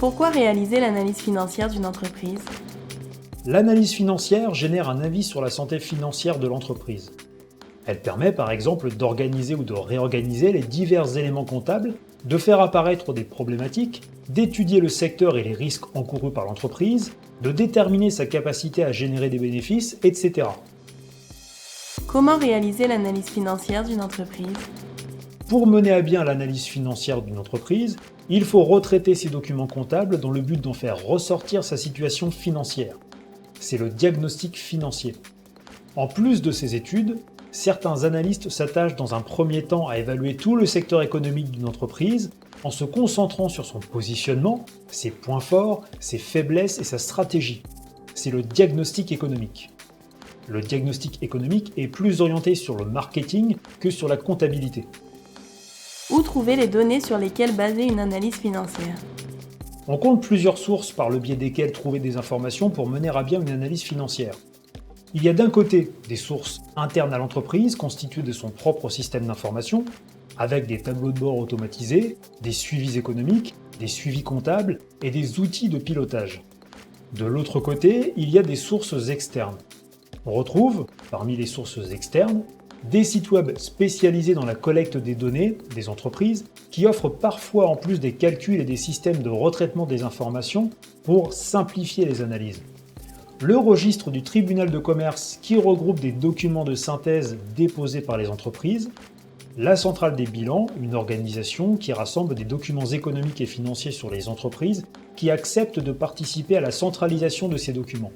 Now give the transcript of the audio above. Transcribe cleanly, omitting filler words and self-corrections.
Pourquoi réaliser l'analyse financière d'une entreprise? L'analyse financière génère un avis sur la santé financière de l'entreprise. Elle permet par exemple d'organiser ou de réorganiser les divers éléments comptables, de faire apparaître des problématiques, d'étudier le secteur et les risques encourus par l'entreprise, de déterminer sa capacité à générer des bénéfices, etc. Comment réaliser l'analyse financière d'une entreprise? Pour mener à bien l'analyse financière d'une entreprise, il faut retraiter ses documents comptables dans le but d'en faire ressortir sa situation financière. C'est le diagnostic financier. En plus de ces études, certains analystes s'attachent dans un premier temps à évaluer tout le secteur économique d'une entreprise en se concentrant sur son positionnement, ses points forts, ses faiblesses et sa stratégie. C'est le diagnostic économique. Le diagnostic économique est plus orienté sur le marketing que sur la comptabilité. Où trouver les données sur lesquelles baser une analyse financière? On compte plusieurs sources par le biais desquelles trouver des informations pour mener à bien une analyse financière. Il y a d'un côté des sources internes à l'entreprise constituées de son propre système d'information, avec des tableaux de bord automatisés, des suivis économiques, des suivis comptables et des outils de pilotage. De l'autre côté, il y a des sources externes. On retrouve, parmi les sources externes, des sites web spécialisés dans la collecte des données des entreprises qui offrent parfois en plus des calculs et des systèmes de retraitement des informations pour simplifier les analyses. Le registre du tribunal de commerce qui regroupe des documents de synthèse déposés par les entreprises, la centrale des bilans, une organisation qui rassemble des documents économiques et financiers sur les entreprises qui acceptent de participer à la centralisation de ces documents.